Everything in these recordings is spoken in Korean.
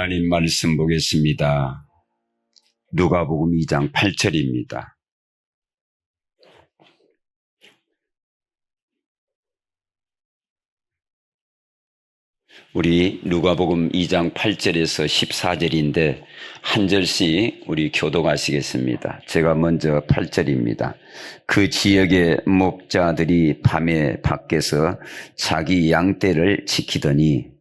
하나님 말씀 보겠습니다. 누가복음 2장 8절입니다. 우리 누가복음 2장 8절에서 14절인데 한 절씩 우리 교독하시겠습니다. 제가 먼저 8절입니다. 그 지역의 목자들이 밤에 밖에서 자기 양떼를 지키더니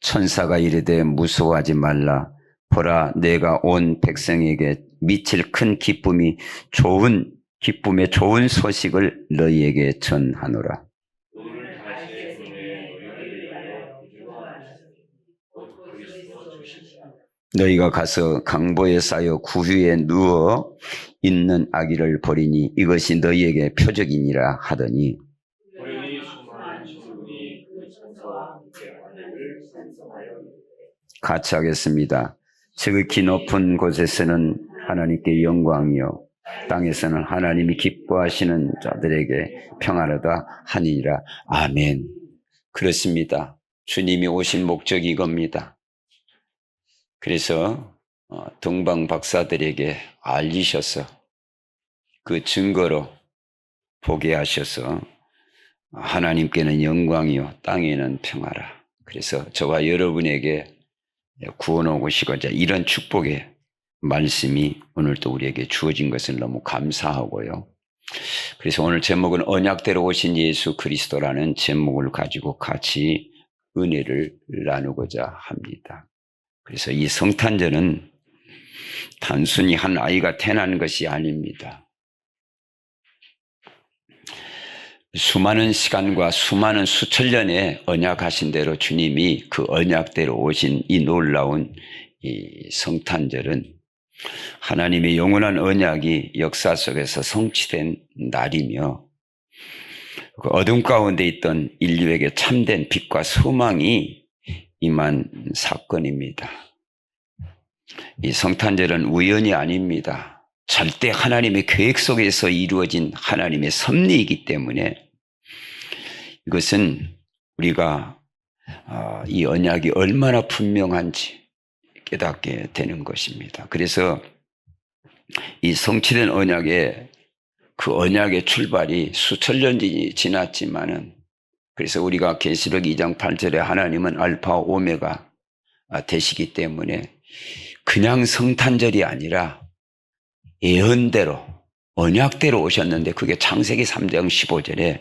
천사가 이르되 무서워하지 말라. 보라, 내가 온 백성에게 미칠 큰 기쁨의 좋은 소식을 너희에게 전하노라. 너희가 가서 강보에 쌓여 구유에 누워 있는 아기를 보리니 이것이 너희에게 표적이니라 하더니 같이 하겠습니다. 지극히 높은 곳에서는 하나님께 영광이요 땅에서는 하나님이 기뻐하시는 자들에게 평안하다 하니라. 아멘. 그렇습니다. 주님이 오신 목적이 이겁니다. 그래서 동방 박사들에게 알리셔서 그 증거로 보게 하셔서 하나님께는 영광이요 땅에는 평화라. 그래서 저와 여러분에게 구원 오시고자 이런 축복의 말씀이 오늘 또 우리에게 주어진 것을 너무 감사하고요. 그래서 오늘 제목은 언약대로 오신 예수 그리스도라는 제목을 가지고 같이 은혜를 나누고자 합니다. 그래서 이 성탄절은 단순히 한 아이가 태어난 것이 아닙니다. 수많은 시간과 수많은 수천 년의 언약하신 대로 주님이 그 언약대로 오신 이 놀라운 이 성탄절은 하나님의 영원한 언약이 역사 속에서 성취된 날이며 그 어둠 가운데 있던 인류에게 참된 빛과 소망이 임한 사건입니다. 이 성탄절은 우연이 아닙니다. 절대 하나님의 계획 속에서 이루어진 하나님의 섭리이기 때문에 이것은 우리가 이 언약이 얼마나 분명한지 깨닫게 되는 것입니다. 그래서 이 성취된 언약의 그 언약의 출발이 수천 년이 지났지만은 그래서 우리가 계시록 2장 8절에 하나님은 알파 오메가 되시기 때문에 그냥 성탄절이 아니라 예언대로 언약대로 오셨는데 그게 창세기 3장 15절에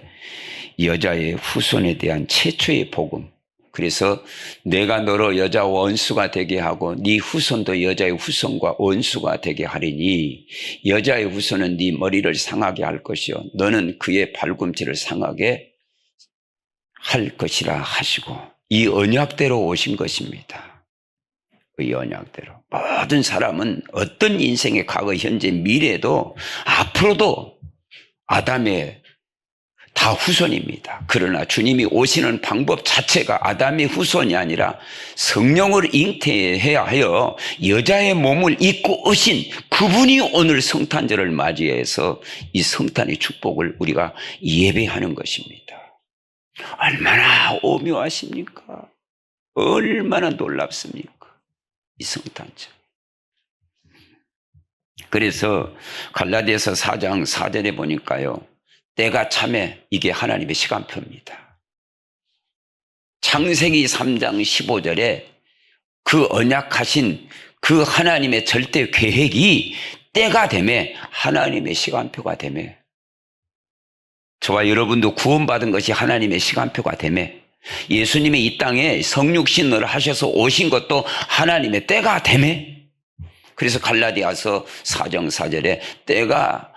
여자의 후손에 대한 최초의 복음. 그래서 내가 너로 여자와 원수가 되게 하고 네 후손도 여자의 후손과 원수가 되게 하리니 여자의 후손은 네 머리를 상하게 할 것이요 너는 그의 발꿈치를 상하게 할 것이라 하시고 이 언약대로 오신 것입니다. 이 언약대로 모든 사람은 어떤 인생의 과거, 현재, 미래도 앞으로도 아담의 다 후손입니다. 그러나 주님이 오시는 방법 자체가 아담의 후손이 아니라 성령을 잉태해야 하여 여자의 몸을 입고 오신 그분이 오늘 성탄절을 맞이해서 이 성탄의 축복을 우리가 예배하는 것입니다. 얼마나 오묘하십니까? 얼마나 놀랍습니까? 이 성탄절. 그래서 갈라디아서 4장 4절에 보니까요. 때가 참에 이게 하나님의 시간표입니다. 창세기 3장 15절에 그 언약하신 그 하나님의 절대 계획이 때가 되매 하나님의 시간표가 되매 저와 여러분도 구원받은 것이 하나님의 시간표가 되매 예수님이 이 땅에 성육신을 하셔서 오신 것도 하나님의 때가 되매 그래서 갈라디아서 4장 4절에 때가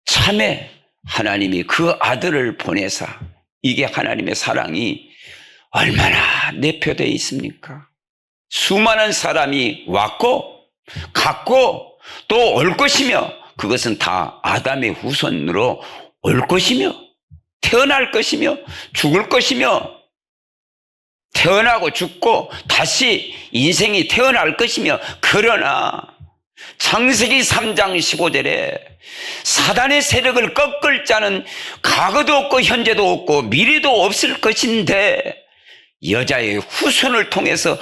참에 하나님이 그 아들을 보내사 이게 하나님의 사랑이 얼마나 내표되어 있습니까? 수많은 사람이 왔고 갔고 또 올 것이며 그것은 다 아담의 후손으로 올 것이며 태어날 것이며 죽을 것이며 태어나고 죽고 다시 인생이 태어날 것이며 그러나 창세기 3장 15절에 사단의 세력을 꺾을 자는 과거도 없고 현재도 없고 미래도 없을 것인데 여자의 후손을 통해서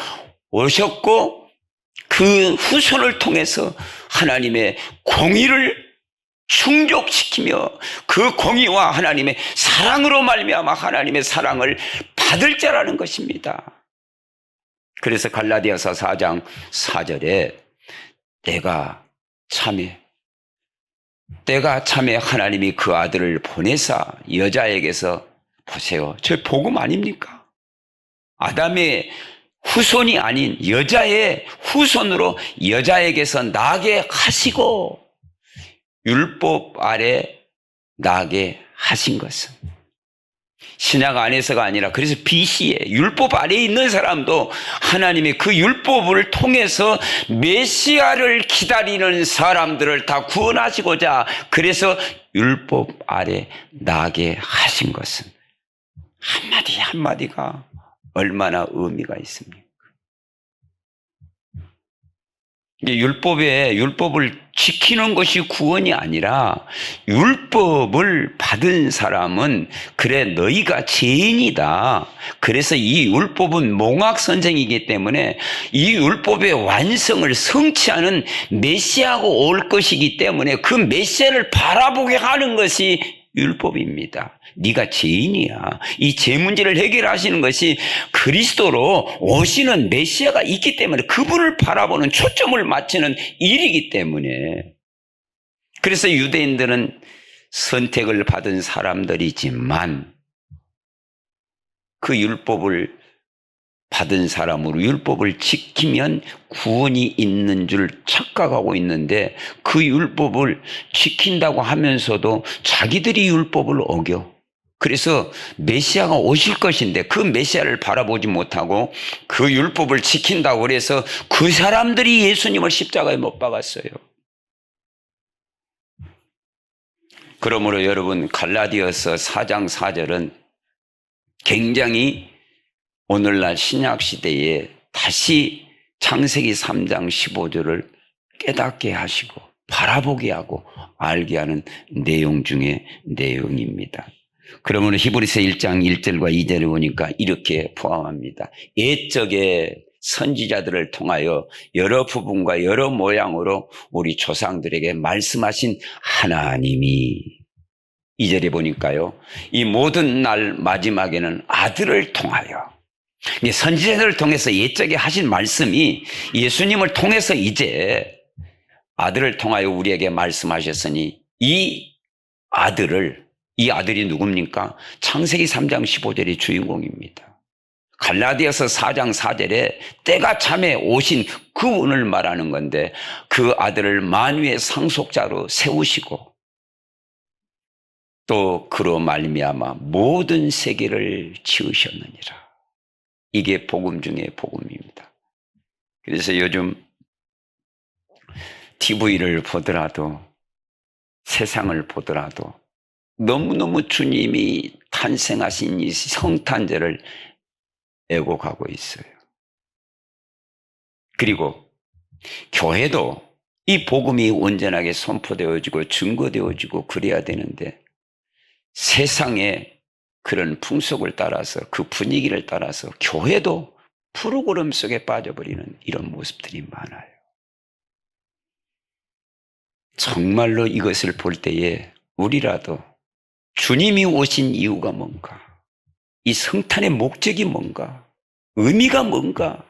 오셨고 그 후손을 통해서 하나님의 공의를 충족시키며 그 공의와 하나님의 사랑으로 말미암아 하나님의 사랑을 받을 자라는 것입니다. 그래서 갈라디아서 4장 4절에 때가 참에 하나님이 그 아들을 보내사 여자에게서 보세요. 저 복음 아닙니까? 아담의 후손이 아닌 여자의 후손으로 여자에게서 나게 하시고 율법 아래 나게 하신 것은 신약 안에서가 아니라 그래서 BC에 율법 아래에 있는 사람도 하나님의 그 율법을 통해서 메시아를 기다리는 사람들을 다 구원하시고자 그래서 율법 아래 나게 하신 것은 한마디 한마디가 얼마나 의미가 있습니까? 율법을 지키는 것이 구원이 아니라 율법을 받은 사람은 그래 너희가 죄인이다. 그래서 이 율법은 몽학선생이기 때문에 이 율법의 완성을 성취하는 메시아가 올 것이기 때문에 그 메시아를 바라보게 하는 것이 율법입니다. 네가 죄인이야. 이 죄 문제를 해결하시는 것이 그리스도로 오시는 메시아가 있기 때문에 그분을 바라보는 초점을 맞추는 일이기 때문에 그래서 유대인들은 선택을 받은 사람들이지만 그 율법을 받은 사람으로 율법을 지키면 구원이 있는 줄 착각하고 있는데 그 율법을 지킨다고 하면서도 자기들이 율법을 어겨. 그래서 메시아가 오실 것인데 그 메시아를 바라보지 못하고 그 율법을 지킨다고 그래서 그 사람들이 예수님을 십자가에 못 박았어요. 그러므로 여러분 갈라디아서 4장 4절은 굉장히 오늘날 신약시대에 다시 창세기 3장 15절을 깨닫게 하시고 바라보게 하고 알게 하는 내용 중에 내용입니다. 그러면 히브리서 1장 1절과 2절을 보니까 이렇게 포함합니다. 옛적에 선지자들을 통하여 여러 부분과 여러 모양으로 우리 조상들에게 말씀하신 하나님이 2절에 보니까요. 이 모든 날 마지막에는 아들을 통하여 선지자들을 통해서 옛적에 하신 말씀이 예수님을 통해서 이제 아들을 통하여 우리에게 말씀하셨으니 이 아들이 누굽니까? 창세기 3장 15절이 주인공입니다. 갈라디아서 4장 4절에 때가 참에 오신 그분을 말하는 건데 그 아들을 만유의 상속자로 세우시고 또 그로 말미암아 모든 세계를 지으셨느니라. 이게 복음 중에 복음입니다. 그래서 요즘 TV를 보더라도 세상을 보더라도 너무너무 주님이 탄생하신 이 성탄절을 애곡하고 있어요. 그리고 교회도 이 복음이 온전하게 선포되어지고 증거되어지고 그래야 되는데 세상에 그런 풍속을 따라서 그 분위기를 따라서 교회도 프로그램 속에 빠져버리는 이런 모습들이 많아요. 정말로 이것을 볼 때에 우리라도 주님이 오신 이유가 뭔가, 이 성탄의 목적이 뭔가, 의미가 뭔가,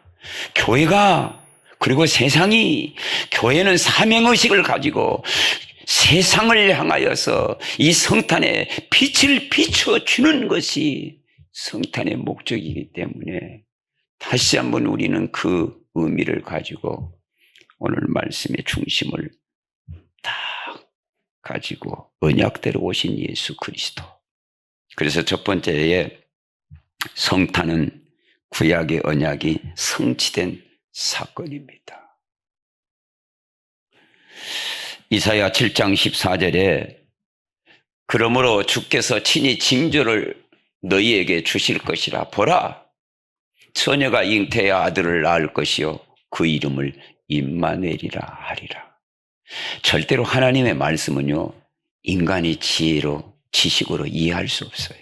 교회가 그리고 세상이 교회는 사명의식을 가지고 세상을 향하여서 이 성탄의 빛을 비춰주는 것이 성탄의 목적이기 때문에 다시 한번 우리는 그 의미를 가지고 오늘 말씀의 중심을 딱 가지고 언약대로 오신 예수 그리스도. 그래서 첫 번째에 성탄은 구약의 언약이 성취된 사건입니다. 이사야 7장 14절에 그러므로 주께서 친히 징조를 너희에게 주실 것이라. 보라, 처녀가 잉태의 아들을 낳을 것이요 그 이름을 임마누엘이라 하리라. 절대로 하나님의 말씀은요, 인간이 지혜로, 지식으로 이해할 수 없어요.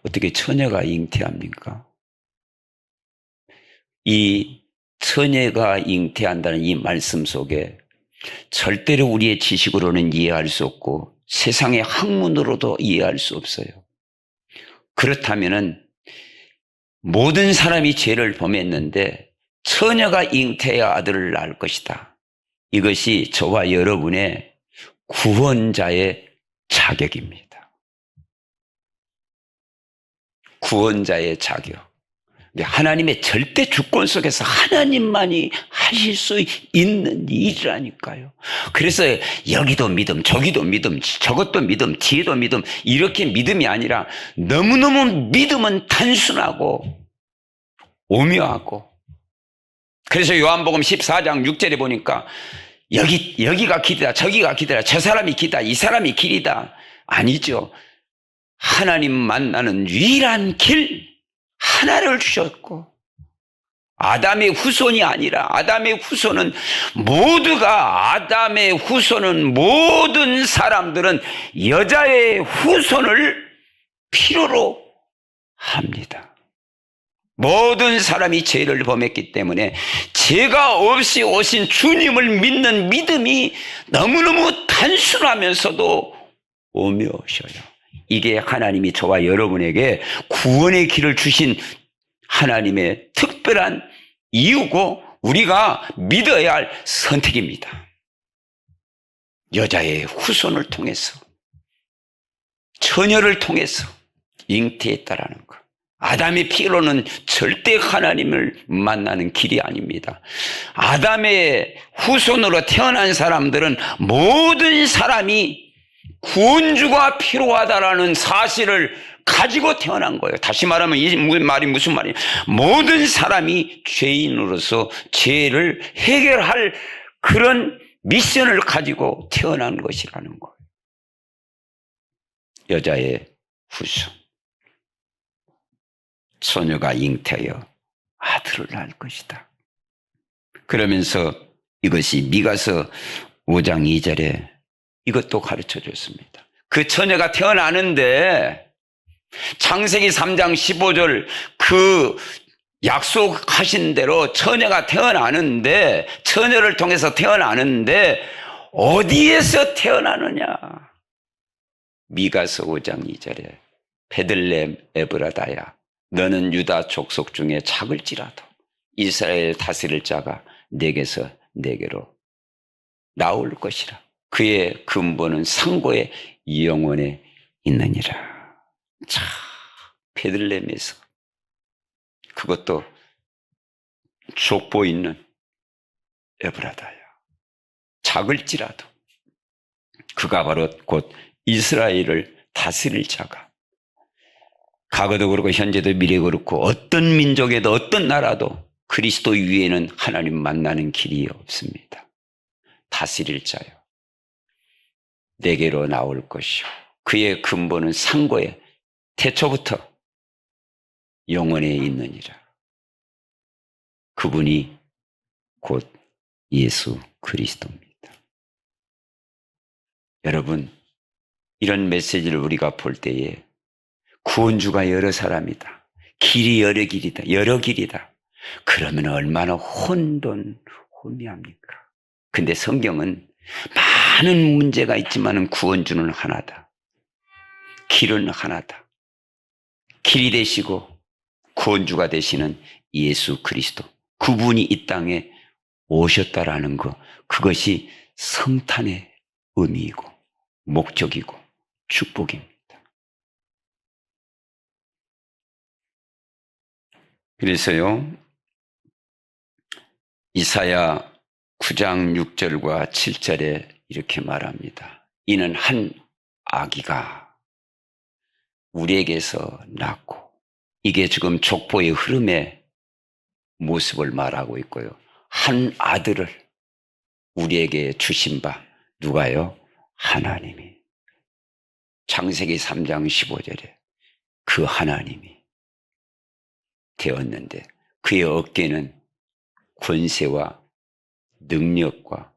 어떻게 처녀가 잉태합니까? 이 처녀가 잉태한다는 이 말씀 속에 절대로 우리의 지식으로는 이해할 수 없고 세상의 학문으로도 이해할 수 없어요. 그렇다면은 모든 사람이 죄를 범했는데 처녀가 잉태해야 아들을 낳을 것이다. 이것이 저와 여러분의 구원자의 자격입니다. 구원자의 자격. 하나님의 절대 주권 속에서 하나님만이 하실 수 있는 일이라니까요. 그래서 여기도 믿음, 저기도 믿음, 저것도 믿음, 뒤에도 믿음, 이렇게 믿음이 아니라 너무너무 믿음은 단순하고 오묘하고, 그래서 요한복음 14장 6절에 보니까 여기가 길이다, 저기가 길이다, 저 사람이 길이다, 이 사람이 길이다. 아니죠. 하나님 만나는 유일한 길 하나를 주셨고, 아담의 후손이 아니라 아담의 후손은 모든 사람들은 여자의 후손을 필요로 합니다. 모든 사람이 죄를 범했기 때문에 죄가 없이 오신 주님을 믿는 믿음이 너무너무 단순하면서도 오묘하셔요. 이게 하나님이 저와 여러분에게 구원의 길을 주신 하나님의 특별한 이유고 우리가 믿어야 할 선택입니다. 여자의 후손을 통해서, 처녀를 통해서 잉태했다라는 것. 아담의 피로는 절대 하나님을 만나는 길이 아닙니다. 아담의 후손으로 태어난 사람들은 모든 사람이 구원주가 필요하다라는 사실을 가지고 태어난 거예요. 다시 말하면 이 말이 무슨 말이에요? 모든 사람이 죄인으로서 죄를 해결할 그런 미션을 가지고 태어난 것이라는 거예요. 여자의 후손, 소녀가 잉태하여 아들을 낳을 것이다. 그러면서 이것이 미가서 5장 2절에 이것도 가르쳐 줬습니다. 그 처녀가 태어나는데 창세기 3장 15절 그 약속하신 대로 처녀가 태어나는데, 처녀를 통해서 태어나는데 어디에서 태어나느냐? 미가서 5장 2절에 베들레헴 에브라다야, 너는 유다 족속 중에 작을지라도 이스라엘 다스릴 자가 내게서 내게로 나올 것이라. 그의 근본은 상고의 영원에 있느니라. 자, 베들레헴에서, 그것도 족보 있는 에브라다야, 작을지라도 그가 바로 곧 이스라엘을 다스릴 자가, 과거도 그렇고 현재도 미래도 그렇고 어떤 민족에도 어떤 나라도 그리스도 위에는 하나님 만나는 길이 없습니다. 다스릴 자요, 내게로 나올 것이요, 그의 근본은 상고에 태초부터 영원에 있느니라. 그분이 곧 예수 그리스도입니다. 여러분, 이런 메시지를 우리가 볼 때에 구원주가 여러 사람이다, 길이 여러 길이다, 그러면 얼마나 혼미합니까? 근데 성경은 많은 문제가 있지만 구원주는 하나다, 길은 하나다. 길이 되시고 구원주가 되시는 예수 그리스도, 그분이 이 땅에 오셨다라는 것, 그것이 성탄의 의미이고 목적이고 축복입니다. 그래서요, 이사야 9장 6절과 7절에 이렇게 말합니다. 이는 한 아기가 우리에게서 낳고, 이게 지금 족보의 흐름의 모습을 말하고 있고요. 한 아들을 우리에게 주신 바, 누가요? 하나님이. 창세기 3장 15절에 그 하나님이 되었는데 그의 어깨는 권세와 능력과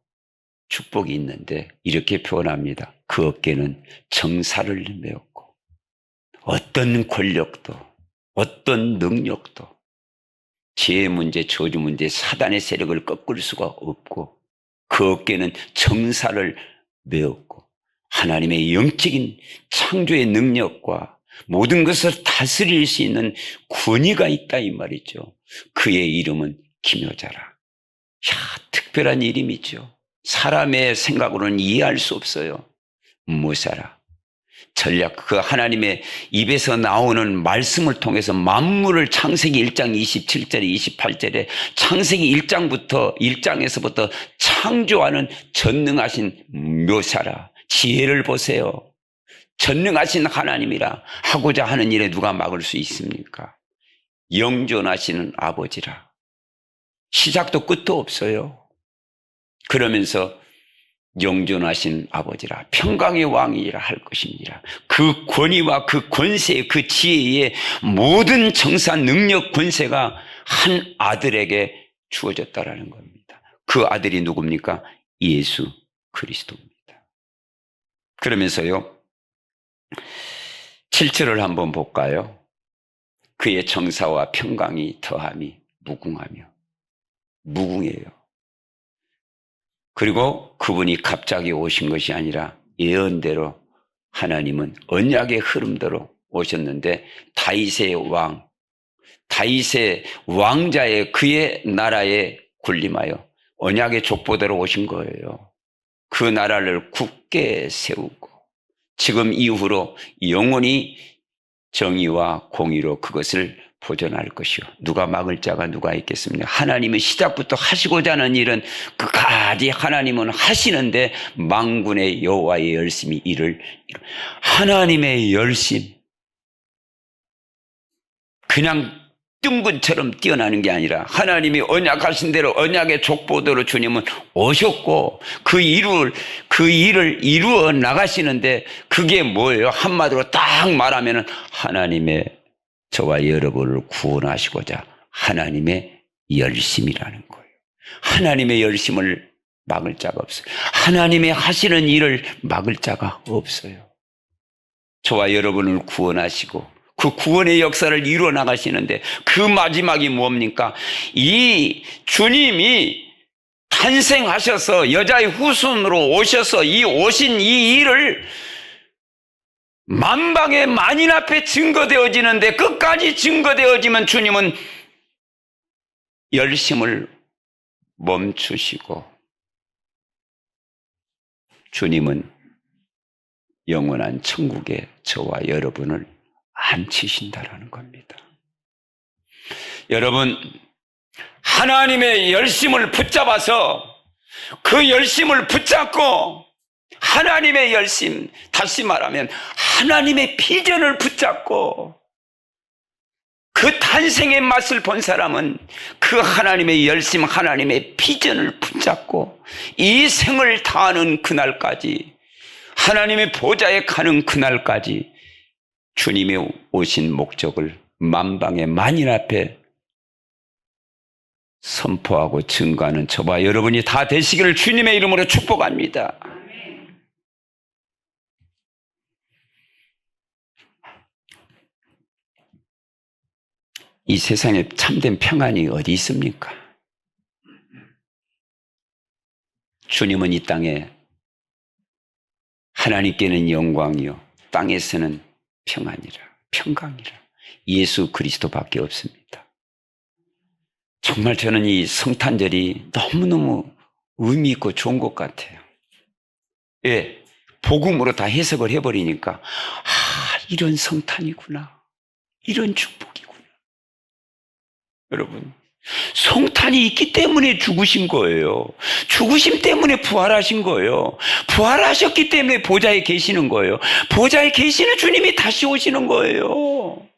축복이 있는데 이렇게 표현합니다. 그 어깨는 정사를 메었고 어떤 권력도 어떤 능력도 죄의 문제, 저주 문제, 사단의 세력을 꺾을 수가 없고 그 어깨는 정사를 메었고 하나님의 영적인 창조의 능력과 모든 것을 다스릴 수 있는 권위가 있다 이 말이죠. 그의 이름은 기묘자라. 야, 특별한 이름이죠. 사람의 생각으로는 이해할 수 없어요. 무사라. 전략, 그 하나님의 입에서 나오는 말씀을 통해서 만물을 창세기 1장 27절에 28절에 창세기 1장에서부터 창조하는 전능하신 묘사라. 지혜를 보세요. 전능하신 하나님이라. 하고자 하는 일에 누가 막을 수 있습니까? 영존하시는 아버지라. 시작도 끝도 없어요. 그러면서 영존하신 아버지라, 평강의 왕이라 할 것입니다. 그 권위와 그 권세, 그 지혜의 모든 정사 능력 권세가 한 아들에게 주어졌다라는 겁니다. 그 아들이 누굽니까? 예수 그리스도입니다. 그러면서요 7절을 한번 볼까요? 그의 정사와 평강이 더함이 무궁해요. 그리고 그분이 갑자기 오신 것이 아니라 예언대로 하나님은 언약의 흐름대로 오셨는데 다윗의 왕자의 그의 나라에 군림하여 언약의 족보대로 오신 거예요. 그 나라를 굳게 세우고 지금 이후로 영원히 정의와 공의로 그것을 보존할 것이요. 누가 막을 자가 누가 있겠습니까? 하나님은 시작부터 하시고자 하는 일은 끝까지 하나님은 하시는데 만군의 여호와의 열심이 하나님의 열심. 그냥 뜬군처럼 뛰어나는 게 아니라 하나님이 언약하신 대로 언약의 족보대로 주님은 오셨고 그 일을 이루어 나가시는데 그게 뭐예요? 한마디로 딱 말하면 하나님의 저와 여러분을 구원하시고자 하나님의 열심이라는 거예요. 하나님의 열심을 막을 자가 없어요. 하나님의 하시는 일을 막을 자가 없어요. 저와 여러분을 구원하시고 그 구원의 역사를 이루어 나가시는데 그 마지막이 뭡니까? 이 주님이 탄생하셔서 여자의 후손으로 오셔서 오신 이 일을 만방의 만인 앞에 증거되어지는데 끝까지 증거되어지면 주님은 열심을 멈추시고 주님은 영원한 천국에 저와 여러분을 앉히신다라는 겁니다. 여러분, 하나님의 열심을 붙잡아서 그 열심을 붙잡고 하나님의 열심, 다시 말하면 하나님의 비전을 붙잡고 그 탄생의 맛을 본 사람은 그 하나님의 열심, 하나님의 비전을 붙잡고 이 생을 다하는 그날까지 하나님의 보좌에 가는 그날까지 주님이 오신 목적을 만방의 만인 앞에 선포하고 증거하는 저와 여러분이 다 되시기를 주님의 이름으로 축복합니다. 이 세상에 참된 평안이 어디 있습니까? 주님은 이 땅에 하나님께는 영광이요 땅에서는 평강이라 예수 그리스도밖에 없습니다. 정말 저는 이 성탄절이 너무너무 의미 있고 좋은 것 같아요. 예, 복음으로 다 해석을 해버리니까 이런 성탄이구나, 이런 축복이구나. 여러분, 성탄이 있기 때문에 죽으신 거예요. 죽으심 때문에 부활하신 거예요. 부활하셨기 때문에 보좌에 계시는 거예요. 보좌에 계시는 주님이 다시 오시는 거예요.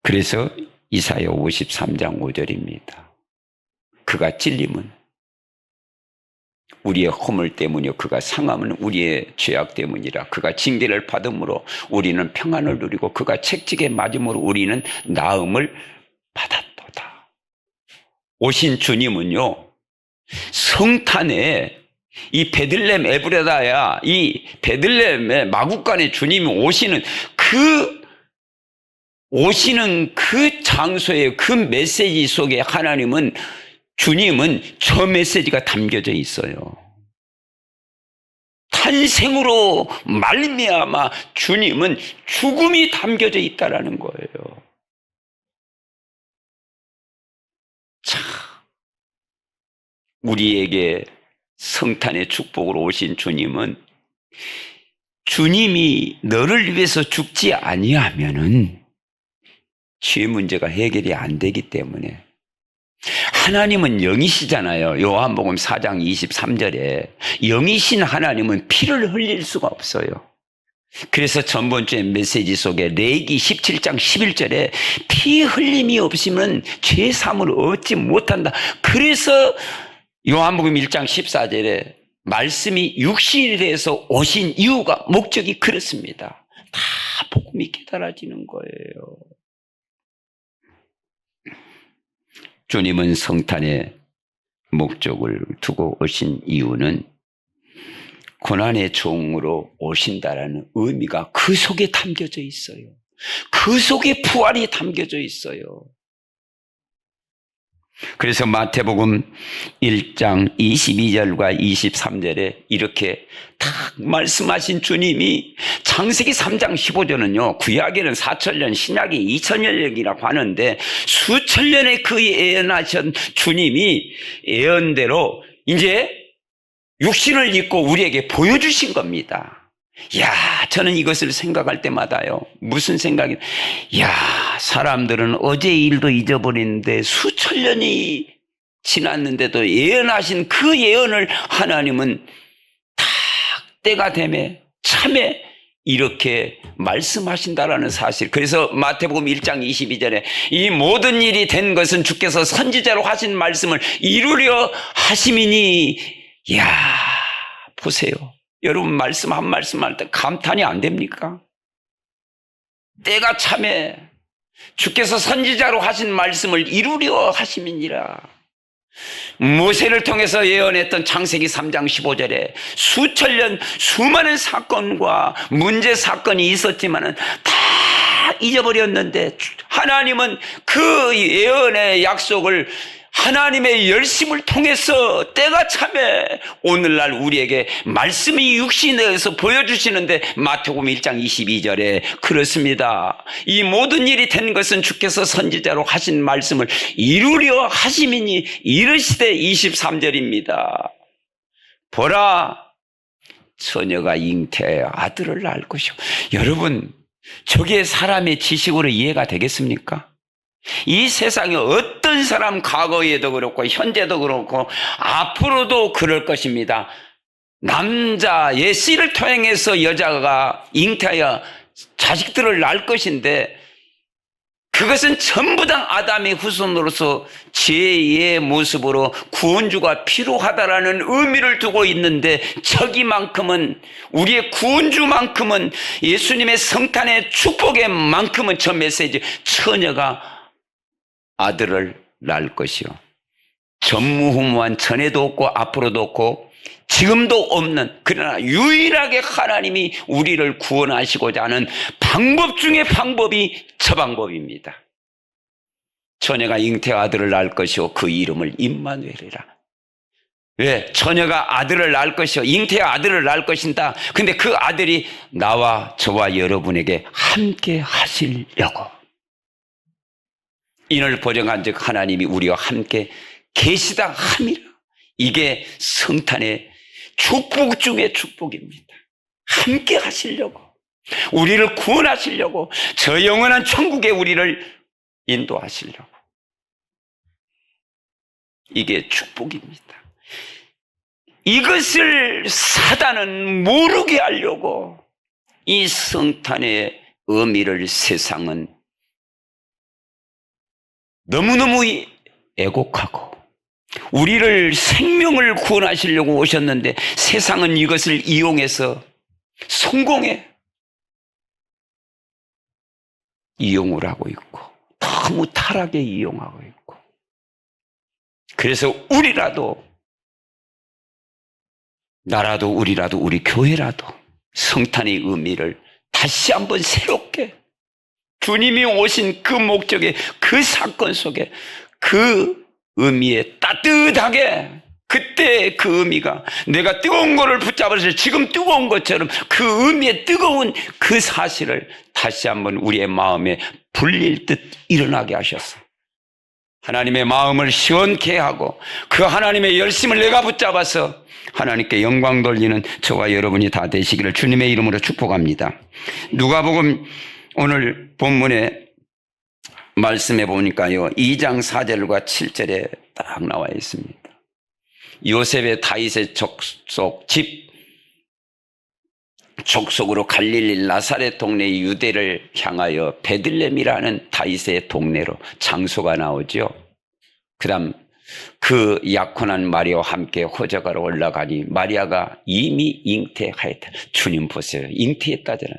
그래서 이사야 53장 5절입니다. 그가 찔림은 우리의 허물 때문이요 그가 상함은 우리의 죄악 때문이라. 그가 징계를 받음으로 우리는 평안을 누리고 그가 채찍에 맞음으로 우리는 나음을 받았도다. 오신 주님은요, 성탄에 이 베들레헴 에브라다야, 이 베들레헴의 마구간에 주님이 오시는 그 장소의 그 메시지 속에 주님은 저 메시지가 담겨져 있어요. 탄생으로 말미암아 주님은 죽음이 담겨져 있다라는 거예요. 자, 우리에게 성탄의 축복으로 오신 주님이 너를 위해서 죽지 아니하면은 죄 문제가 해결이 안 되기 때문에, 하나님은 영이시잖아요. 요한복음 4장 23절에 영이신 하나님은 피를 흘릴 수가 없어요. 그래서 전번주에 메시지 속에 레위기 17장 11절에 피 흘림이 없으면 죄 사함을 얻지 못한다. 그래서 요한복음 1장 14절에 말씀이 육신이 돼서 오신 이유가, 목적이 그렇습니다. 다 복음이 깨달아지는 거예요. 주님은 성탄의 목적을 두고 오신 이유는 고난의 종으로 오신다라는 의미가 그 속에 담겨져 있어요. 그 속에 부활이 담겨져 있어요. 그래서 마태복음 1장 22절과 23절에 이렇게 딱 말씀하신 주님이, 창세기 3장 15절은요, 구약에는 4,000년, 신약에 2,000년이라고 하는데 수천 년의 그 예언하신 주님이 예언대로 이제 육신을 입고 우리에게 보여주신 겁니다. 야, 저는 이것을 생각할 때마다요, 무슨 생각이, 야, 사람들은 어제 일도 잊어버리는데 수천 년이 지났는데도 예언하신 그 예언을 하나님은 딱 때가 되매 참에 이렇게 말씀하신다라는 사실. 그래서 마태복음 1장 22절에 이 모든 일이 된 것은 주께서 선지자로 하신 말씀을 이루려 하심이니, 야, 보세요. 여러분, 말씀 한 말씀 할 때 감탄이 안 됩니까? 때가 참에 주께서 선지자로 하신 말씀을 이루려 하심이니라. 모세를 통해서 예언했던 창세기 3장 15절에 수천 년 수많은 사건과 문제 사건이 있었지만은 다 잊어버렸는데, 하나님은 그 예언의 약속을 하나님의 열심을 통해서 때가 참에 오늘날 우리에게 말씀이 육신에서 보여주시는데, 마태복음 1장 22절에 그렇습니다. 이 모든 일이 된 것은 주께서 선지자로 하신 말씀을 이루려 하심이니 이르시되 23절입니다. 보라, 처녀가 잉태하여 아들을 낳을 것이요. 여러분, 저게 사람의 지식으로 이해가 되겠습니까? 이 세상에 어떤 사람, 과거에도 그렇고 현재도 그렇고 앞으로도 그럴 것입니다. 남자의 씨를 통해서 여자가 잉태하여 자식들을 낳을 것인데, 그것은 전부 다 아담의 후손으로서 죄의 모습으로 구원주가 필요하다라는 의미를 두고 있는데, 저기만큼은, 우리의 구원주만큼은, 예수님의 성탄의 축복의 만큼은 저 메시지, 처녀가 아들을 낳을 것이요. 전무후무한, 전에도 없고 앞으로도 없고 지금도 없는, 그러나 유일하게 하나님이 우리를 구원하시고자 하는 방법 중에 방법이 저 방법입니다. 처녀가 잉태 아들을 낳을 것이요 그 이름을 임마누엘이라. 왜? 처녀가 아들을 낳을 것이요, 잉태 아들을 낳을 것인다. 근데 그 아들이 나와 저와 여러분에게 함께 하시려고, 인을 보정한즉 하나님이 우리와 함께 계시다 함이라. 이게 성탄의 축복 중의 축복입니다. 함께 하시려고, 우리를 구원하시려고, 저 영원한 천국에 우리를 인도하시려고. 이게 축복입니다. 이것을 사단은 모르게 하려고 이 성탄의 의미를 세상은 너무너무 애곡하고, 우리를 생명을 구원하시려고 오셨는데 세상은 이것을 이용해서 성공해 이용을 하고 있고, 더 너무 타락에 이용하고 있고, 그래서 나라도 우리라도 우리 교회라도 성탄의 의미를 다시 한번 새롭게, 주님이 오신 그 목적의 그 사건 속에 그 의미에 따뜻하게, 그때 그 의미가 내가 뜨거운 거를 붙잡아서 지금 뜨거운 것처럼 그 의미의 뜨거운 그 사실을 다시 한번 우리의 마음에 불릴 듯 일어나게 하셨어. 하나님의 마음을 시원케 하고 그 하나님의 열심을 내가 붙잡아서 하나님께 영광 돌리는 저와 여러분이 다 되시기를 주님의 이름으로 축복합니다. 누가복음 오늘 본문에 말씀해 보니까요, 2장 4절과 7절에 딱 나와 있습니다. 요셉의 다윗의 족속으로 갈릴리 나사렛 동네 유대를 향하여 베들레헴이라는 다윗의 동네로 장소가 나오죠. 그다음 그 약혼한 마리아와 함께 호적하러 올라가니 마리아가 이미 잉태하였다. 주님 보세요, 잉태했다잖아.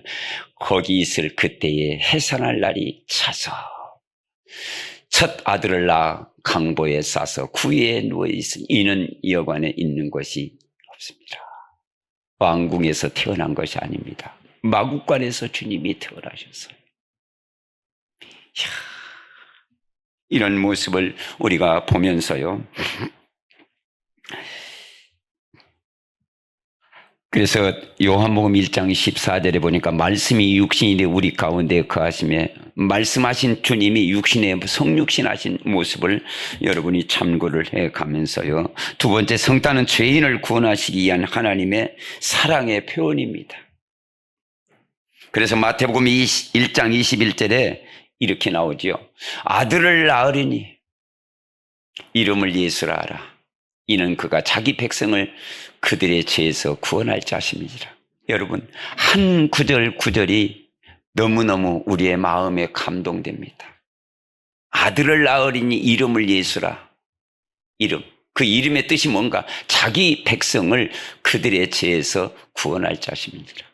거기 있을 그때에 해산할 날이 차서 첫 아들을 낳아 강보에 싸서 구유에 누워있으니 이는 여관에 있는 것이 없습니다. 왕궁에서 태어난 것이 아닙니다. 마구간에서 주님이 태어나셨어요. 이런 모습을 우리가 보면서요, 그래서 요한복음 1장 14절에 보니까 말씀이 육신이 되 우리 가운데 거하심에, 말씀하신 주님이 육신의 성육신하신 모습을 여러분이 참고를 해가면서요, 두 번째, 성탄은 죄인을 구원하시기 위한 하나님의 사랑의 표현입니다. 그래서 마태복음 1장 21절에 이렇게 나오죠. 아들을 낳으리니 이름을 예수라 하라. 이는 그가 자기 백성을 그들의 죄에서 구원할 자심이니라. 여러분, 한 구절이 너무너무 우리의 마음에 감동됩니다. 아들을 낳으리니 이름을 예수라. 이름, 그 이름의 뜻이 뭔가? 자기 백성을 그들의 죄에서 구원할 자심이니라.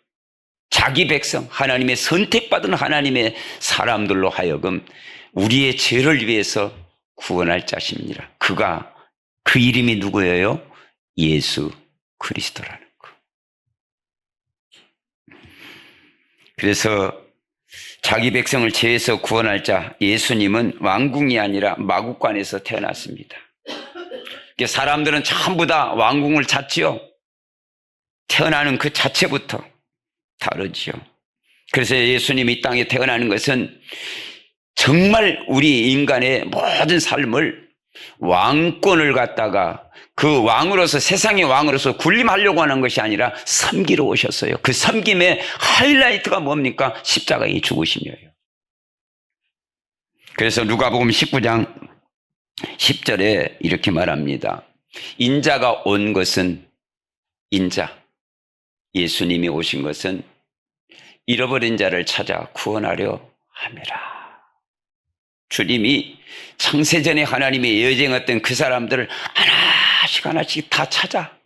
자기 백성, 하나님의 선택받은 하나님의 사람들로 하여금 우리의 죄를 위해서 구원할 자심이니라. 그 이름이 누구예요? 예수 그리스도라는 거. 그래서 자기 백성을 죄에서 구원할 자, 예수님은 왕궁이 아니라 마구간에서 태어났습니다. 사람들은 전부 다 왕궁을 찾지요. 태어나는 그 자체부터 다르지요. 그래서 예수님이 이 땅에 태어나는 것은 정말 우리 인간의 모든 삶을, 왕권을 갖다가 그 왕으로서, 세상의 왕으로서 군림하려고 하는 것이 아니라 섬기러 오셨어요. 그 섬김의 하이라이트가 뭡니까? 십자가의 죽으심이에요. 그래서 누가복음 19장 10절에 이렇게 말합니다. 인자가 온 것은, 예수님이 오신 것은 잃어버린 자를 찾아 구원하려 함이라. 주님이 창세전에 하나님의 예정했던 그 사람들을 하나씩 다 찾아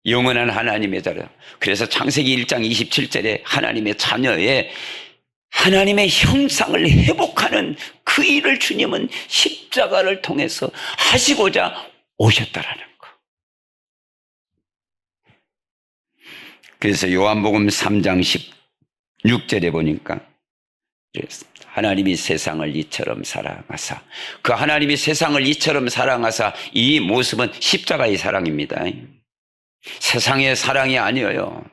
영원한 하나님의 자를. 그래서 창세기 1장 27절에 하나님의 자녀의 하나님의 형상을 회복하는 그 일을 주님은 십자가를 통해서 하시고자 오셨다라는 거. 그래서 요한복음 3장 16절에 보니까 하나님이 세상을 이처럼 사랑하사, 그 하나님이 세상을 이처럼 사랑하사, 이 모습은 십자가의 사랑입니다. 세상의 사랑이 아니에요.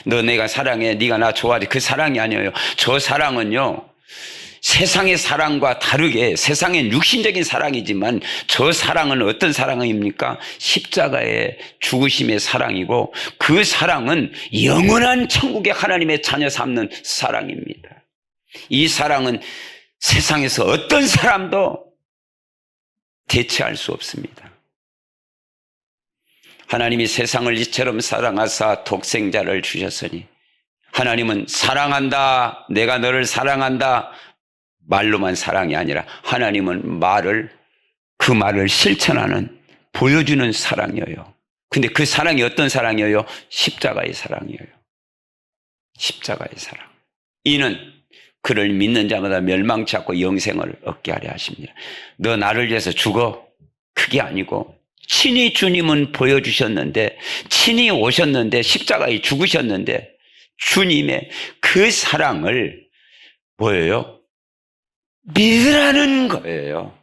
너 내가 사랑해, 네가 나 좋아해, 그 사랑이 아니에요. 저 사랑은요, 세상의 사랑과 다르게 세상엔 육신적인 사랑이지만 저 사랑은 어떤 사랑입니까? 십자가의 죽으심의 사랑이고, 그 사랑은 영원한 천국의 하나님의 자녀 삼는 사랑입니다. 이 사랑은 세상에서 어떤 사람도 대체할 수 없습니다. 하나님이 세상을 이처럼 사랑하사 독생자를 주셨으니, 하나님은 사랑한다, 내가 너를 사랑한다, 말로만 사랑이 아니라 하나님은 그 말을 실천하는, 보여주는 사랑이에요. 근데 그 사랑이 어떤 사랑이에요? 십자가의 사랑이에요. 십자가의 사랑. 이는 그를 믿는 자마다 멸망치 않고 영생을 얻게 하려 하십니다. 너 나를 위해서 죽어? 그게 아니고 친히 주님은 보여주셨는데, 친히 오셨는데, 십자가에 죽으셨는데, 주님의 그 사랑을 뭐예요? 믿으라는 거예요.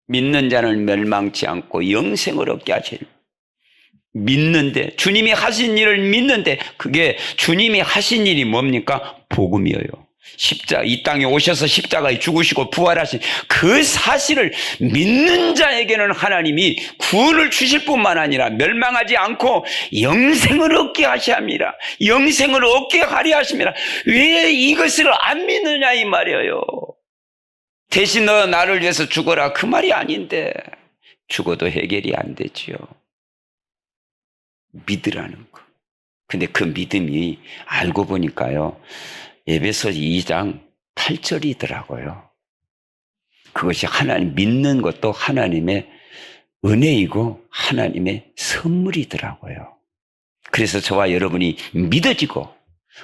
믿는 자는 멸망치 않고 영생을 얻게 하실. 믿는데, 주님이 하신 일을 믿는데, 그게 주님이 하신 일이 뭡니까? 복음이에요. 이 땅에 오셔서 십자가에 죽으시고 부활하신 그 사실을 믿는 자에게는 하나님이 구원을 주실 뿐만 아니라 멸망하지 않고 영생을 얻게 하십니다. 영생을 얻게 하려 하십니다. 왜 이것을 안 믿느냐 이 말이에요. 대신 너 나를 위해서 죽어라 그 말이 아닌데, 죽어도 해결이 안 되지요. 믿으라는 거. 근데 그 믿음이 알고 보니까요, 에베소 2장 8절이더라고요. 그것이 하나님 믿는 것도 하나님의 은혜이고 하나님의 선물이더라고요. 그래서 저와 여러분이 믿어지고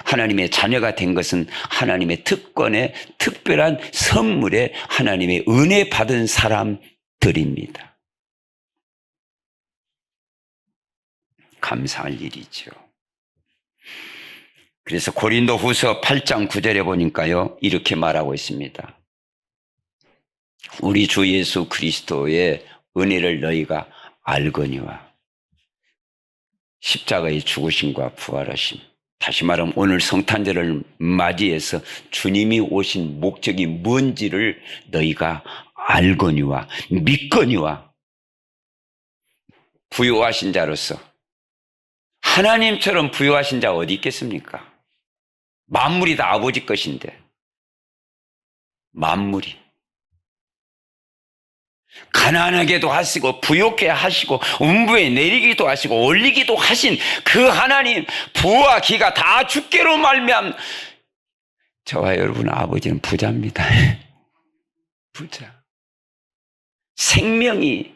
하나님의 자녀가 된 것은 하나님의 특권의 특별한 선물에 하나님의 은혜 받은 사람들입니다. 감사할 일이죠. 그래서 고린도후서 8장 9절에 보니까요, 이렇게 말하고 있습니다. 우리 주 예수 그리스도의 은혜를 너희가 알거니와. 십자가의 죽으심과 부활하심. 다시 말하면 오늘 성탄절을 맞이해서 주님이 오신 목적이 뭔지를 너희가 알거니와 믿거니와. 부요하신 자로서, 하나님처럼 부요하신 자 어디 있겠습니까? 만물이 다 아버지 것인데, 만물이 가난하게도 하시고 부욕게 하시고 음부에 내리기도 하시고 올리기도 하신 그 하나님, 부와 기가 다 주께로 말미암. 저와 여러분 아버지는 부자입니다. 부자. 생명을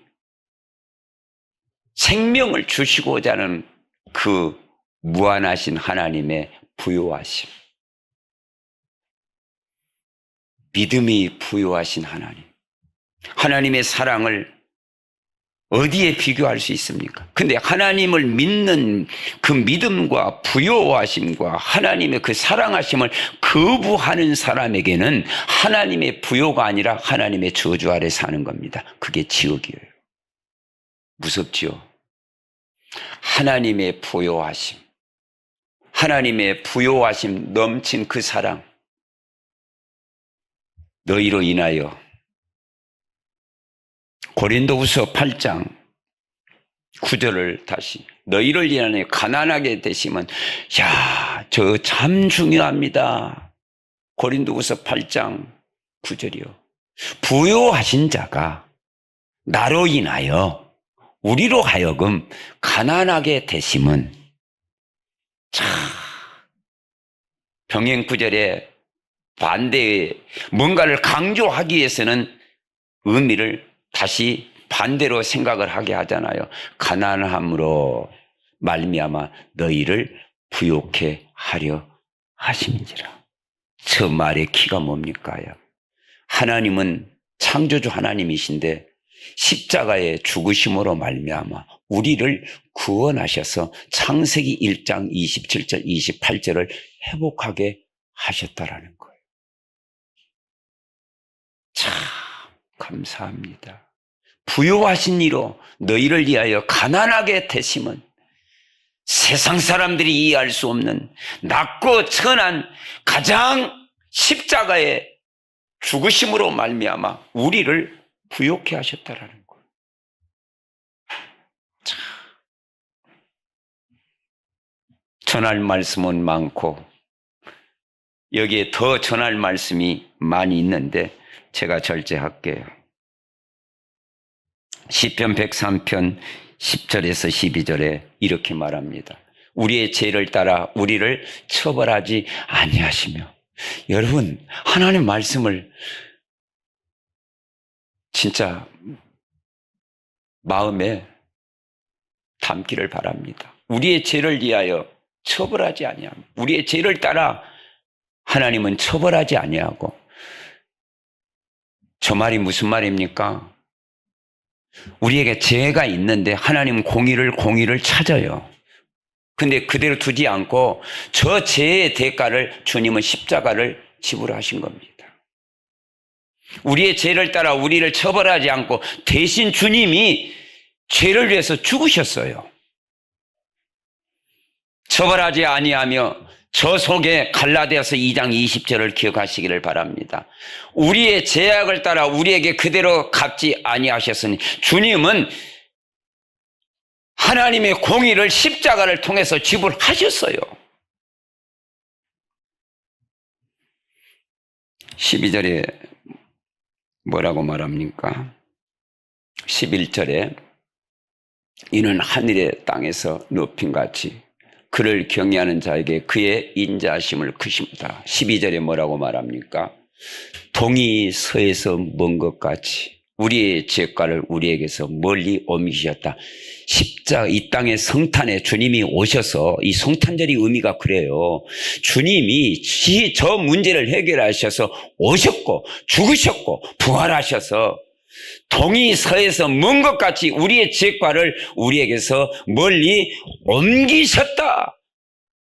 주시고자 하는 그 무한하신 하나님의 부요하심, 믿음이 부요하신 하나님, 하나님의 사랑을 어디에 비교할 수 있습니까? 근데 하나님을 믿는 그 믿음과 부요하심과 하나님의 그 사랑하심을 거부하는 사람에게는 하나님의 부요가 아니라 하나님의 저주 아래 사는 겁니다. 그게 지옥이에요. 무섭지요? 하나님의 부요하심, 하나님의 부요하심 넘친 그 사랑, 너희로 인하여. 고린도후서 8장 9절을 다시, 너희를 인하여 가난하게 되시면, 야, 저 참 중요합니다. 고린도후서 8장 9절이요. 부요하신 자가 나로 인하여 우리로 하여금 가난하게 되심은, 참, 병행 구절에 반대에 뭔가를 강조하기 위해서는 의미를 다시 반대로 생각을 하게 하잖아요. 가난함으로 말미암아 너희를 부욕해 하려 하심인지라. 저 말의 키가 뭡니까? 하나님은 창조주 하나님이신데 십자가의 죽으심으로 말미암아 우리를 구원하셔서 창세기 1장 27절 28절을 회복하게 하셨다라는 거예요. 참 감사합니다. 부요하신 이로 너희를 위하여 가난하게 되심은 세상 사람들이 이해할 수 없는 낮고 천한 가장 십자가의 죽으심으로 말미암아 우리를 부요케 하셨다라는 거예요. 참, 전할 말씀은 많고 여기에 더 전할 말씀이 많이 있는데 제가 절제할게요. 시편 103편 10절에서 12절에 이렇게 말합니다. 우리의 죄를 따라 우리를 처벌하지 아니하시며. 여러분, 하나님 말씀을 진짜 마음에 담기를 바랍니다. 우리의 죄를 위하여 처벌하지 아니하며 우리의 죄를 따라 하나님은 처벌하지 아니하고. 저 말이 무슨 말입니까? 우리에게 죄가 있는데 하나님은 공의를 찾아요. 근데 그대로 두지 않고 저 죄의 대가를 주님은 십자가를 지불하신 겁니다. 우리의 죄를 따라 우리를 처벌하지 않고 대신 주님이 죄를 위해서 죽으셨어요. 처벌하지 아니하며 저 속에 갈라디아서 2장 20절을 기억하시기를 바랍니다. 우리의 죄악을 따라 우리에게 그대로 갚지 아니하셨으니 주님은 하나님의 공의를 십자가를 통해서 지불하셨어요. 12절에 뭐라고 말합니까? 11절에 이는 하늘의 땅에서 높임같이 그를 경외하는 자에게 그의 인자하심을 크십니다. 12절에 뭐라고 말합니까? 동이 서에서 먼 것 같이 우리의 죄가를 우리에게서 멀리 옮기셨다. 이 땅의 성탄에 주님이 오셔서, 이 성탄절이 의미가 그래요. 주님이 저 문제를 해결하셔서 오셨고 죽으셨고 부활하셔서 동이 서에서 먼 것 같이 우리의 죄과를 우리에게서 멀리 옮기셨다.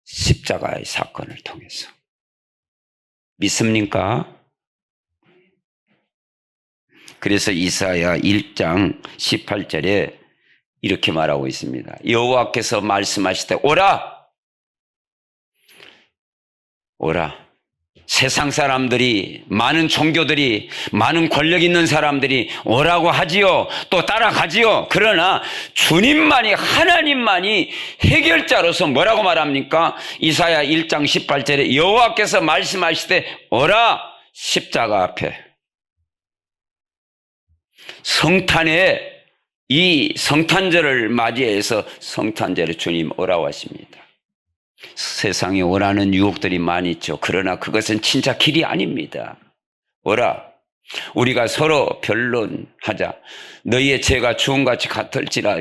십자가의 사건을 통해서. 믿습니까? 그래서 이사야 1장 18절에 이렇게 말하고 있습니다. 여호와께서 말씀하실 때 오라. 세상 사람들이, 많은 종교들이, 많은 권력 있는 사람들이 오라고 하지요. 또 따라가지요. 그러나 주님만이, 하나님만이 해결자로서 뭐라고 말합니까? 이사야 1장 18절에 여호와께서 말씀하실 때 오라. 십자가 앞에. 성탄에, 이 성탄절을 맞이해서 성탄절에 주님 오라고 하십니다. 세상에 오라는 유혹들이 많이 있죠. 그러나 그것은 진짜 길이 아닙니다. 오라. 우리가 서로 변론하자. 너희의 죄가 주홍같이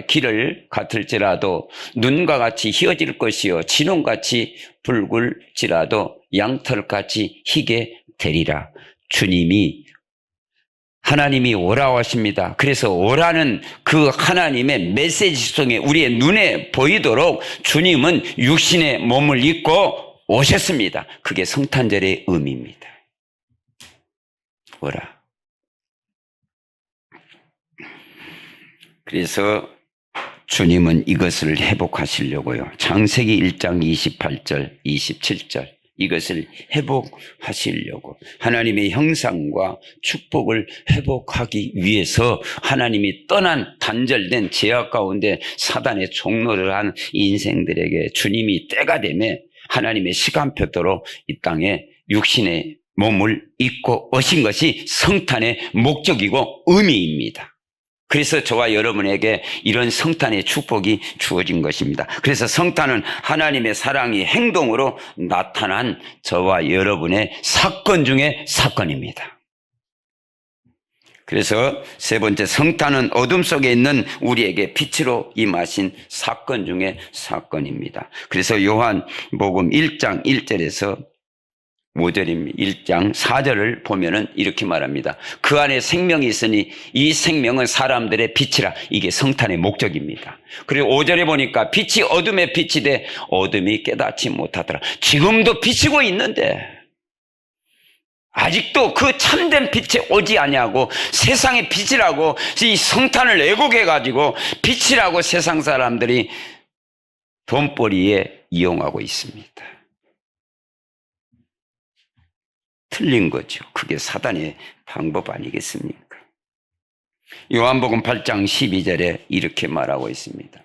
길을 같을지라도 눈과 같이 희어질 것이요 진홍같이 붉을지라도 양털같이 희게 되리라. 하나님이 오라고 하십니다. 그래서 오라는 그 하나님의 메시지 속에 우리의 눈에 보이도록 주님은 육신의 몸을 입고 오셨습니다. 그게 성탄절의 의미입니다. 오라. 그래서 주님은 이것을 회복하시려고요. 창세기 1장 28절, 27절. 이것을 회복하시려고 하나님의 형상과 축복을 회복하기 위해서 하나님이 떠난 단절된 죄악 가운데 사단의 종노를 한 인생들에게 주님이 때가 되매 하나님의 시간표대로 이 땅에 육신의 몸을 입고 오신 것이 성탄의 목적이고 의미입니다. 그래서 저와 여러분에게 이런 성탄의 축복이 주어진 것입니다. 그래서 성탄은 하나님의 사랑이 행동으로 나타난 저와 여러분의 사건 중에 사건입니다. 그래서 세 번째, 성탄은 어둠 속에 있는 우리에게 빛으로 임하신 사건 중에 사건입니다. 그래서 요한복음 1장 1절에서 5절입니다. 1장 4절을 보면은 이렇게 말합니다. 그 안에 생명이 있으니 이 생명은 사람들의 빛이라. 이게 성탄의 목적입니다. 그리고 5절에 보니까 빛이 어둠에 빛이 돼 어둠이 깨닫지 못하더라. 지금도 비치고 있는데 아직도 그 참된 빛에 오지 아니하고 세상의 빛이라고 이 성탄을 왜곡해가지고 빛이라고 세상 사람들이 돈벌이에 이용하고 있습니다. 틀린 거죠. 그게 사단의 방법 아니겠습니까? 요한복음 8장 12절에 이렇게 말하고 있습니다.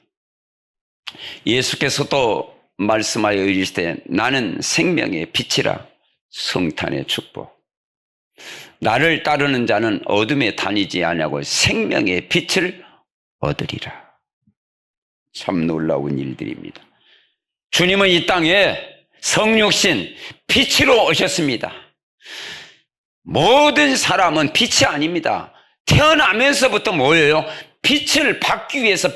예수께서 또 말씀하여 이르시되 나는 생명의 빛이라. 성탄의 축복. 나를 따르는 자는 어둠에 다니지 아니하고 생명의 빛을 얻으리라. 참 놀라운 일들입니다. 주님은 이 땅에 성육신 빛으로 오셨습니다. 모든 사람은 빛이 아닙니다. 태어나면서부터 뭐예요? 빛을 받기 위해서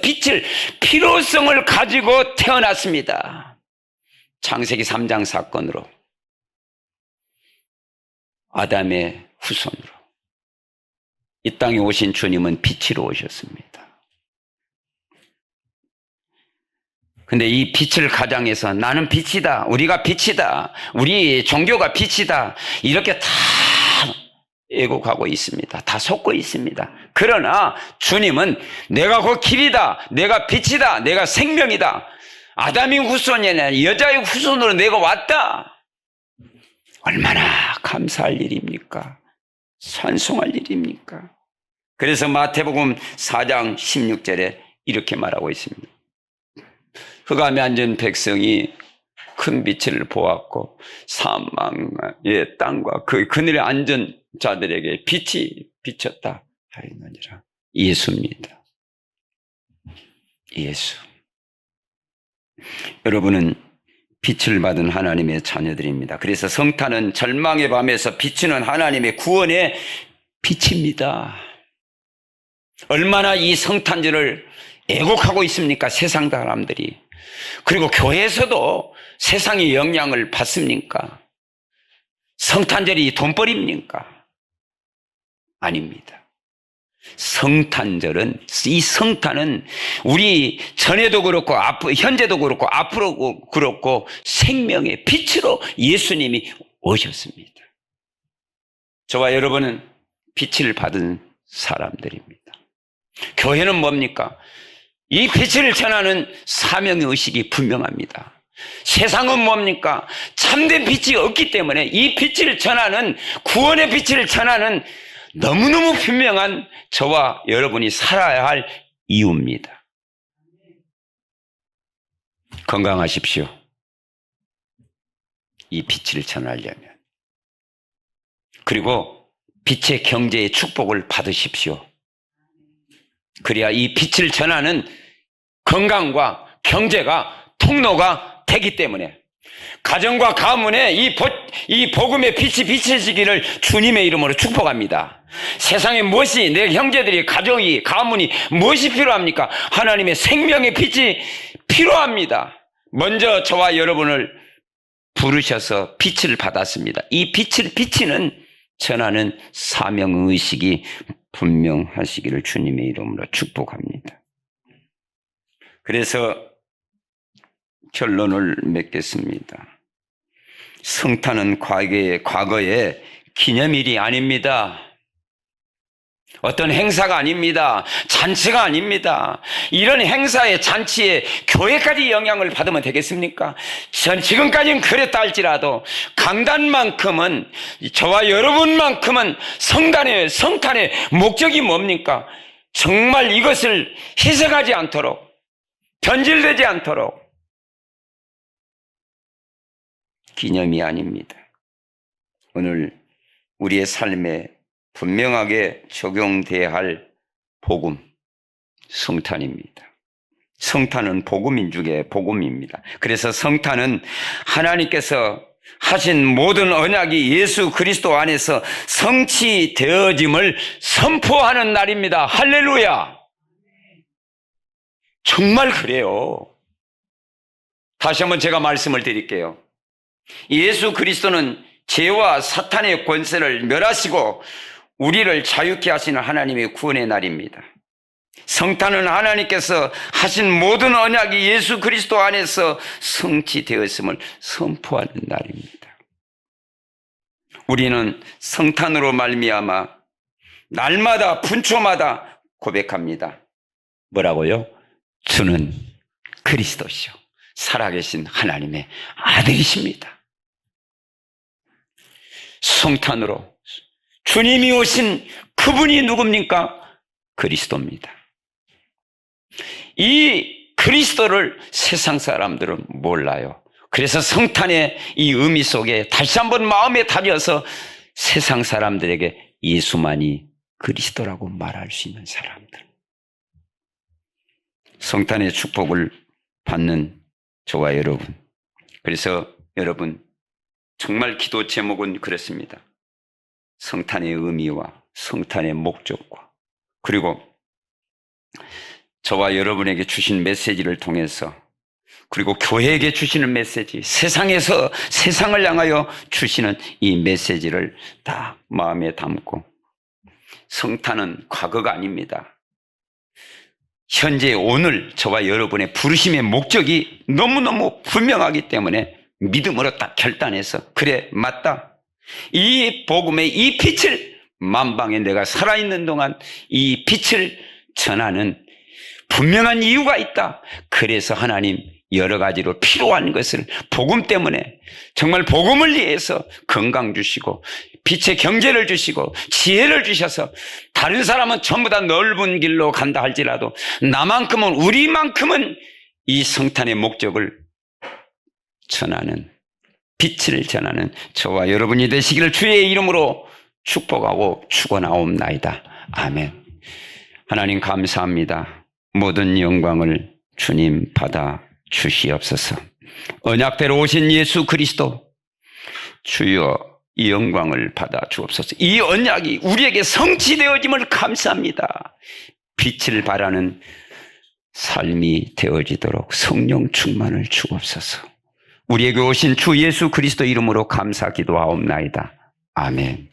필요성을 가지고 태어났습니다. 창세기 3장 사건으로. 아담의 후손으로 이 땅에 오신 주님은 빛으로 오셨습니다. 근데 이 빛을 가장해서 나는 빛이다, 우리가 빛이다, 우리 종교가 빛이다, 이렇게 다 애곡하고 있습니다. 다 속고 있습니다. 그러나 주님은 내가 그 길이다, 내가 빛이다, 내가 생명이다, 아담의 후손이 아니라 여자의 후손으로 내가 왔다. 얼마나 감사할 일입니까? 찬송할 일입니까? 그래서 마태복음 4장 16절에 이렇게 말하고 있습니다. 흑암에 앉은 백성이 큰 빛을 보았고 사망의 땅과 그 그늘에 앉은 자들에게 빛이 비쳤다 하였느니라. 예수입니다. 예수. 여러분은 빛을 받은 하나님의 자녀들입니다. 그래서 성탄은 절망의 밤에서 비추는 하나님의 구원의 빛입니다. 얼마나 이 성탄절을 애곡하고 있습니까? 세상 사람들이. 그리고 교회에서도 세상의 영향을 받습니까? 성탄절이 돈벌이입니까? 아닙니다. 성탄절은, 이 성탄은 우리 전에도 그렇고 현재도 그렇고 앞으로 그렇고 생명의 빛으로 예수님이 오셨습니다. 저와 여러분은 빛을 받은 사람들입니다. 교회는 뭡니까? 이 빛을 전하는 사명의 의식이 분명합니다. 세상은 뭡니까? 참된 빛이 없기 때문에 이 빛을 전하는, 구원의 빛을 전하는 너무너무 분명한 저와 여러분이 살아야 할 이유입니다. 건강하십시오. 이 빛을 전하려면. 그리고 빛의 경제의 축복을 받으십시오. 그래야 이 빛을 전하는 건강과 경제가 통로가 되기 때문에 가정과 가문에 이 복음의 빛이 비춰지기를 주님의 이름으로 축복합니다. 세상에 무엇이, 내 형제들이, 가정이, 가문이 무엇이 필요합니까? 하나님의 생명의 빛이 필요합니다. 먼저 저와 여러분을 부르셔서 빛을 받았습니다. 이 빛을 비치는 전하는 사명의식이 분명하시기를 주님의 이름으로 축복합니다. 그래서 결론을 맺겠습니다. 성탄은 과거의 기념일이 아닙니다. 어떤 행사가 아닙니다. 잔치가 아닙니다. 이런 행사에, 잔치에 교회까지 영향을 받으면 되겠습니까? 지금까지는 그랬다 할지라도 강단만큼은, 저와 여러분만큼은 성탄의 목적이 뭡니까? 정말 이것을 희생하지 않도록, 변질되지 않도록 기념이 아닙니다. 오늘 우리의 삶에 분명하게 적용돼야 할 복음, 성탄입니다. 성탄은 복음인 중에 복음입니다. 그래서 성탄은 하나님께서 하신 모든 언약이 예수 그리스도 안에서 성취되어짐을 선포하는 날입니다. 할렐루야! 정말 그래요. 다시 한번 제가 말씀을 드릴게요. 예수 그리스도는 죄와 사탄의 권세를 멸하시고 우리를 자유케 하시는 하나님의 구원의 날입니다. 성탄은 하나님께서 하신 모든 언약이 예수 그리스도 안에서 성취되었음을 선포하는 날입니다. 우리는 성탄으로 말미암아 날마다 분초마다 고백합니다. 뭐라고요? 주는 그리스도시요 살아계신 하나님의 아들이십니다. 성탄으로 주님이 오신 그분이 누굽니까? 그리스도입니다. 이 그리스도를 세상 사람들은 몰라요. 그래서 성탄의 이 의미 속에 다시 한번 마음에 담여서 세상 사람들에게 예수만이 그리스도라고 말할 수 있는 사람들, 성탄의 축복을 받는 저와 여러분. 그래서 여러분 정말 기도 제목은 그렇습니다. 성탄의 의미와 성탄의 목적과 그리고 저와 여러분에게 주신 메시지를 통해서 그리고 교회에게 주시는 메시지, 세상에서 세상을 향하여 주시는 이 메시지를 다 마음에 담고, 성탄은 과거가 아닙니다. 현재 오늘 저와 여러분의 부르심의 목적이 너무너무 분명하기 때문에 믿음으로 딱 결단해서, 그래 맞다, 이 복음의 이 빛을 만방에 내가 살아있는 동안 이 빛을 전하는 분명한 이유가 있다. 그래서 하나님 여러 가지로 필요한 것을 복음 때문에, 정말 복음을 위해서 건강 주시고 빛의 경제를 주시고 지혜를 주셔서 다른 사람은 전부 다 넓은 길로 간다 할지라도 나만큼은, 우리만큼은 이 성탄의 목적을 전하는, 빛을 전하는 저와 여러분이 되시기를 주의 이름으로 축복하고 축원하옵나이다. 아멘. 하나님 감사합니다. 모든 영광을 주님 받아 주시옵소서. 언약대로 오신 예수 그리스도, 주여 이 영광을 받아 주옵소서. 이 언약이 우리에게 성취되어짐을 감사합니다. 빛을 발하는 삶이 되어지도록 성령 충만을 주옵소서. 우리에게 오신 주 예수 그리스도 이름으로 감사 기도하옵나이다. 아멘.